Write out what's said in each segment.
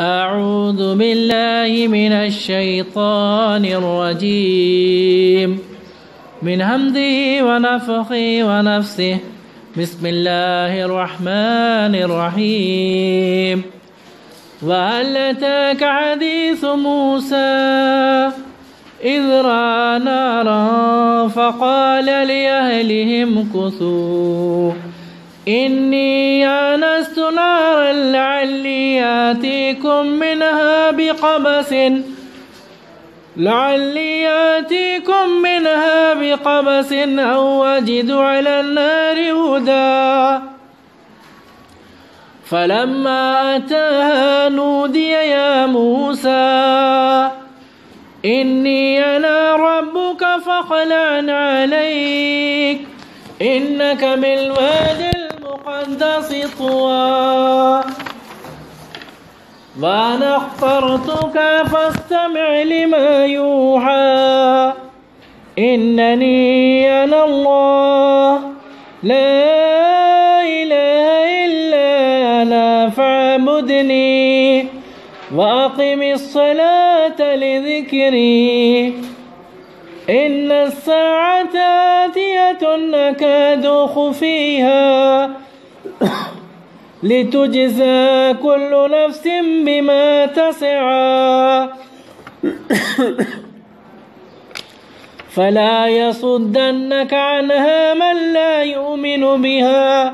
أعوذ بالله من الشيطان الرجيم من همزه ونفخه ونفسه بسم الله الرحمن الرحيم وهل أتاك حديث موسى إذ رأى نارا فقال لأهلهم امكثوا إني آنست نارا لعلي آتيكم منها بقبس أو أجد على النار هدى فلما أتاها نودي يا موسى إني أنا ربك فاخلع عليك إنك بالوادي المقدس طوى وأنا اخترتك فاستمع لما يوحى إنني أنا الله لا إله إلا أنا فاعبدني وأقم الصلاة لذكري إن الساعة آتية أكاد أخفيها لتجزى كل نفس بما تسعى فلا يصدنك عنها من لا يؤمن بها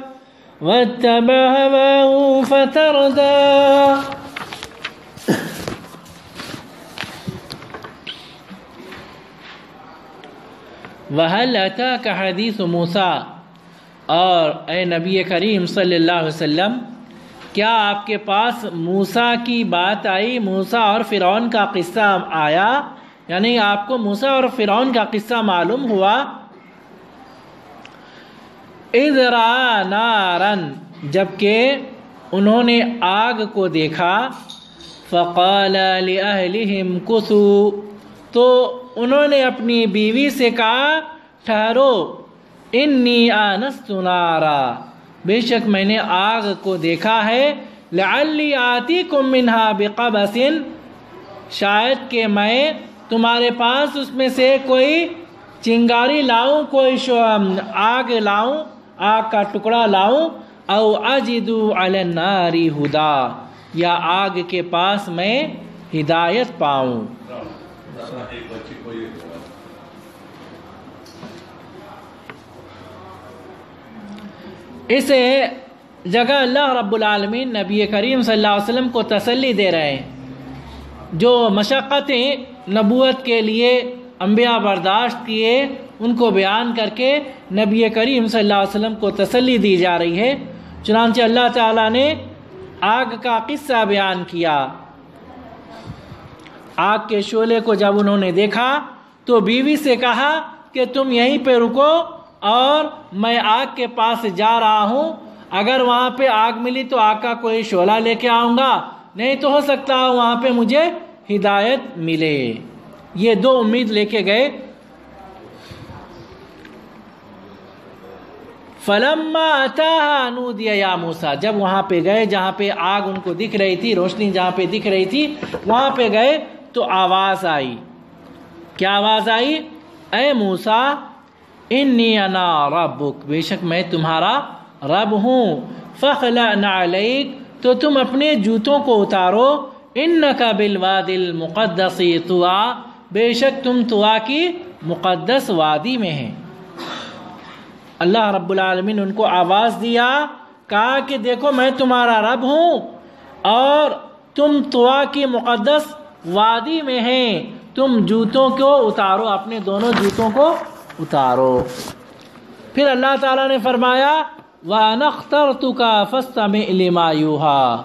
واتبع هواه فتردى وَهَلْ أَتَاكَ حَدِيثُ موسیٰ، اور اے نبی کریم صلی اللہ علیہ وسلم کیا آپ کے پاس موسیٰ کی بات آئی، موسیٰ اور فرعون کا قصہ آیا، یعنی آپ کو موسیٰ اور فرعون کا قصہ معلوم ہوا؟ اِذْ رَأَى نَارًا، جبکہ انہوں نے آگ کو دیکھا، فَقَالَ لِأَهْلِهِمْ امْكُثُوا، تو انہوں نے اپنی بیوی سے کہا ٹھہرو، انی آنست نارا، بے شک میں نے آگ کو دیکھا ہے، لعلی آتیکم منہا بقبس، شاید کہ میں تمہارے پاس اس میں سے کوئی چنگاری لاؤں، کوئی آگ لاؤں، آگ کا ٹکڑا لاؤں، او اجد علی النار ہدی، یا آگ کے پاس میں ہدایت پاؤں۔ اس جگہ اللہ رب العالمین نبی کریم صلی اللہ علیہ وسلم کو تسلی دے رہے ہیں، جو مشقتیں نبوت کے لیے انبیاء برداشت کیے ان کو بیان کر کے نبی کریم صلی اللہ علیہ وسلم کو تسلی دی جا رہی ہے۔ چنانچہ اللہ تعالیٰ نے آگ کا قصہ بیان کیا۔ آگ کے شعلے کو جب انہوں نے دیکھا تو بیوی سے کہا کہ تم یہیں پہ رکو اور میں آگ کے پاس جا رہا ہوں، اگر وہاں پہ آگ ملی تو آگ کا کوئی شعلہ لے کے آؤں گا، نہیں تو ہو سکتا ہے وہاں پہ مجھے ہدایت ملے۔ یہ دو امید لے کے گئے۔ فلما اتاها نودی یا موسیٰ، جب وہاں پہ گئے جہاں پہ آگ ان کو دکھ رہی تھی، روشنی جہاں پہ دکھ رہی تھی وہاں پہ گئے تو آواز آئی۔ کیا آواز آئی؟ اے موسیٰ انی انا ربک، بے شک میں تمہارا رب ہوں، فاخلع نعلیک، تو تم اپنے جوتوں کو اتارو، انک بالوادی المقدس طویٰ، بے شک تم طویٰ کی مقدس وادی میں ہیں۔ اللہ رب العالمین ان کو آواز دیا، کہا کہ دیکھو میں تمہارا رب ہوں اور تم طویٰ کی مقدس وادی میں ہیں، تم جوتوں کو اتارو، اپنے دونوں جوتوں کو اتارو۔ پھر اللہ تعالیٰ نے فرمایا وَأَنَا اخْتَرْتُكَ فَاسْتَمِعْ لِمَا يُوحَىٰ،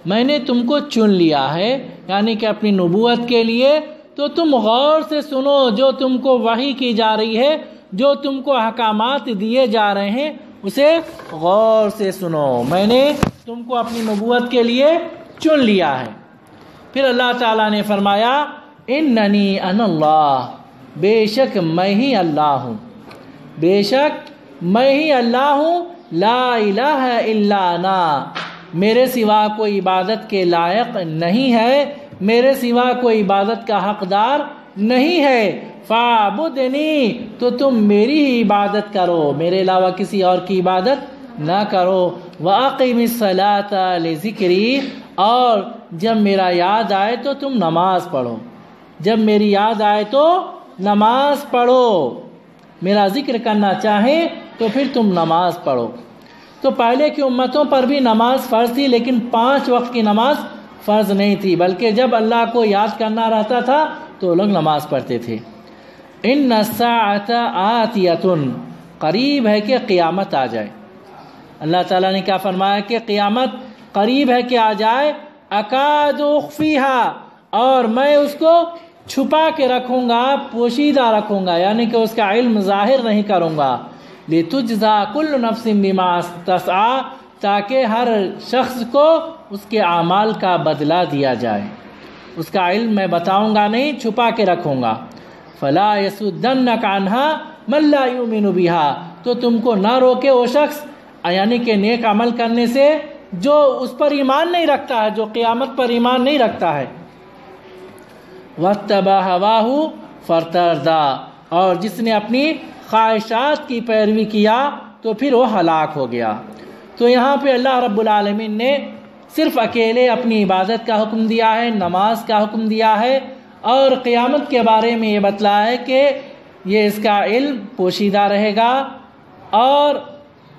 میں نے تم کو چن لیا ہے، یعنی کہ اپنی نبوت کے لیے، تو تم غور سے سنو جو تم کو وحی کی جا رہی ہے، جو تم کو احکامات دیے جا رہے ہیں اسے غور سے سنو، میں نے تم کو اپنی نبوت کے لیے چن لیا ہے۔ پھر اللہ تعالیٰ نے فرمایا اننی انا اللہ، بے شک میں ہی اللہ ہوں، بے شک میں ہی اللہ ہوں، لا الہ الا انا، میرے سوا کوئی عبادت کے لائق نہیں ہے، میرے سوا کوئی عبادت کا حقدار نہیں ہے، فاعبدنی، تو تم میری ہی عبادت کرو، میرے علاوہ کسی اور کی عبادت نہ کرو، وَأَقِمِ الصَّلَاةَ لِذِكْرِي، اور جب میرا یاد آئے تو تم نماز پڑھو، جب میری یاد آئے تو نماز پڑھو، میرا ذکر کرنا چاہیں تو پھر تم نماز پڑھو۔ تو پہلے کی امتوں پر بھی نماز فرض تھی، لیکن 5 وقت کی نماز فرض نہیں تھی، بلکہ جب اللہ کو یاد کرنا رہتا تھا تو لوگ نماز پڑھتے تھے۔ ان الساعة آتیۃ، قریب ہے کہ قیامت آ جائے۔ اللہ تعالیٰ نے کیا فرمایا کہ قیامت قریب ہے کہ آ جائے، اکاد اخفیہا، اور میں اس کو چھپا کے رکھوں گا، پوشیدہ رکھوں گا، یعنی کہ اس کا علم ظاہر نہیں کروں گا، لتجزا کل نفس بما تسعی، تاکہ ہر شخص کو اس کے اعمال کا بدلہ دیا جائے۔ اس کا علم میں بتاؤں گا نہیں، چھپا کے رکھوں گا۔ فلا یصدنک عنہا من لا یؤمن بہا، تو تم کو نہ روکے وہ شخص، یعنی کہ نیک عمل کرنے سے جو اس پر ایمان نہیں رکھتا ہے، جو قیامت پر ایمان نہیں رکھتا ہے۔ واتبع ہواہ فتردی، اور جس نے اپنی خواہشات کی پیروی کیا تو پھر وہ ہلاک ہو گیا۔ تو یہاں پہ اللہ رب العالمین نے صرف اکیلے اپنی عبادت کا حکم دیا ہے، نماز کا حکم دیا ہے، اور قیامت کے بارے میں یہ بتلایا ہے کہ یہ اس کا علم پوشیدہ رہے گا، اور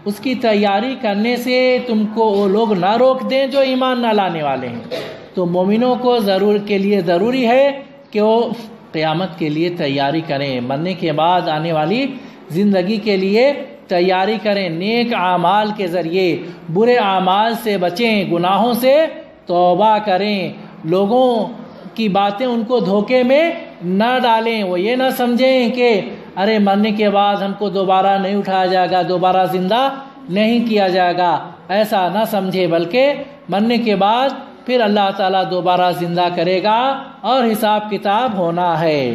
اس کی تیاری کرنے سے تم کو وہ لوگ نہ روک دیں جو ایمان نہ لانے والے ہیں۔ تو مومنوں کو ضروری ہے کہ وہ قیامت کے لیے تیاری کریں، مرنے کے بعد آنے والی زندگی کے لیے تیاری کریں، نیک اعمال کے ذریعے برے اعمال سے بچیں، گناہوں سے توبہ کریں، لوگوں کی باتیں ان کو دھوکے میں نہ ڈالیں، وہ یہ نہ سمجھیں کہ ارے مرنے کے بعد ہم کو دوبارہ نہیں اٹھایا جائے گا، دوبارہ زندہ نہیں کیا جائے گا، ایسا نہ سمجھے، بلکہ مرنے کے بعد پھر اللہ تعالیٰ دوبارہ زندہ کرے گا اور حساب کتاب ہونا ہے۔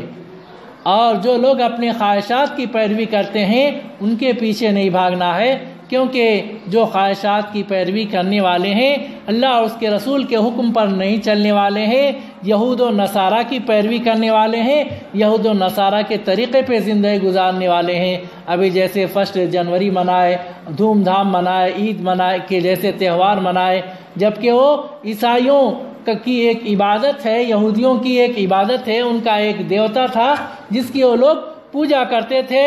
اور جو لوگ اپنے خواہشات کی پیروی کرتے ہیں ان کے پیچھے نہیں بھاگنا ہے، کیونکہ جو خواہشات کی پیروی کرنے والے ہیں اللہ اور اس کے رسول کے حکم پر نہیں چلنے والے ہیں، یہود و نصارہ کی پیروی کرنے والے ہیں، یہود و نصارہ کے طریقے پہ زندگی گزارنے والے ہیں۔ ابھی جیسے 1 جنوری منائے، دھوم دھام منائے، عید منائے کے جیسے تہوار منائے، جبکہ وہ عیسائیوں کی ایک عبادت ہے، یہودیوں کی ایک عبادت ہے، ان کا ایک دیوتا تھا جس کی وہ لوگ پوجا کرتے تھے،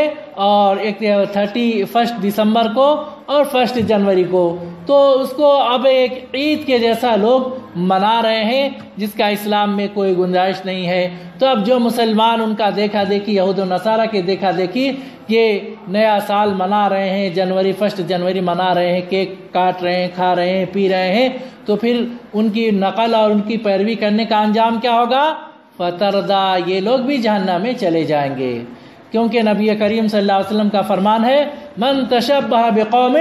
اور ایک 31 دسمبر کو اور 1 جنوری کو، تو اس کو اب ایک عید کے جیسا لوگ منا رہے ہیں جس کا اسلام میں کوئی گنجائش نہیں ہے۔ تو اب جو مسلمان ان کا دیکھا دیکھی، یہود و نصارہ کے دیکھا دیکھی یہ نیا سال منا رہے ہیں، 1 جنوری منا رہے ہیں، کیک کاٹ رہے ہیں، کھا رہے ہیں، پی رہے ہیں، تو پھر ان کی نقل اور ان کی پیروی کرنے کا انجام کیا ہوگا؟ فتردی، یہ لوگ بھی جہنم میں چلے جائیں گے، کیونکہ نبی کریم صلی اللہ علیہ وسلم کا فرمان ہے من تشبہ بقوم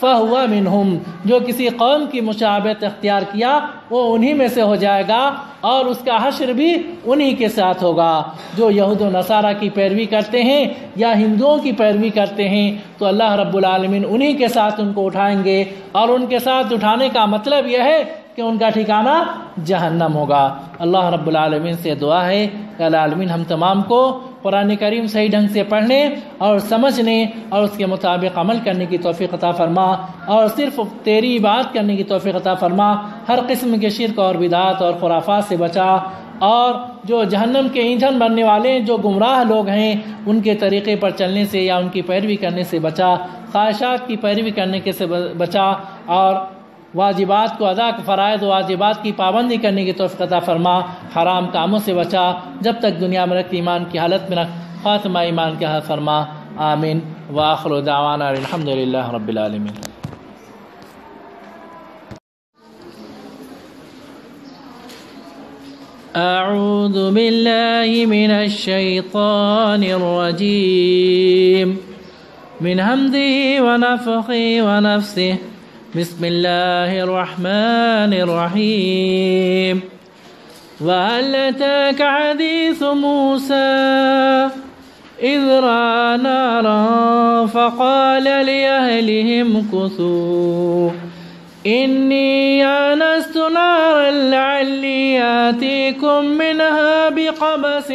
فہو منہم، جو کسی قوم کی مشابہت اختیار کیا وہ انہی میں سے ہو جائے گا، اور اس کا حشر بھی انہی کے ساتھ ہوگا۔ جو یہود و نصارہ کی پیروی کرتے ہیں یا ہندوؤں کی پیروی کرتے ہیں تو اللہ رب العالمین انہی کے ساتھ ان کو اٹھائیں گے، اور ان کے ساتھ اٹھانے کا مطلب یہ ہے کہ ان کا ٹھکانہ جہنم ہوگا۔ اللہ رب العالمین سے دعا ہے کہ العالمین ہم تمام کو قرآن کریم صحیح ڈھنگ سے پڑھنے اور سمجھنے اور اس کے مطابق عمل کرنے کی توفیق عطا فرما، اور صرف تیری بات کرنے کی توفیق عطا فرما، ہر قسم کے شرک اور بدعات اور خرافات سے بچا، اور جو جہنم کے ایندھن بننے والے جو گمراہ لوگ ہیں ان کے طریقے پر چلنے سے یا ان کی پیروی کرنے سے بچا، خواہشات کی پیروی کرنے کے سے بچا، اور واجبات کو ادا، فرائض و واجبات کی پابندی کرنے کی توفیق عطا فرما، حرام کاموں سے بچا، جب تک دنیا میں رکھ ایمان کی حالت میں رکھ، خاتمہ ایمان کی حالت فرما، آمین۔ وآخر دعوانا الحمدللہ رب العالمین۔ اعوذ باللہ من الشیطان الرجیم، من حمدہ ونفخہ ونفسہ، بسم اللہ الرحمن الرحیم۔ وَهَلْ أَتَاكَ حَدِيثُ مُوسَىٰ إِذْ رَأَىٰ نَارًا فَقَالَ لِأَهْلِهِ امْكُثُوا إني آنست نارا لعلي آتيكم منها بقبس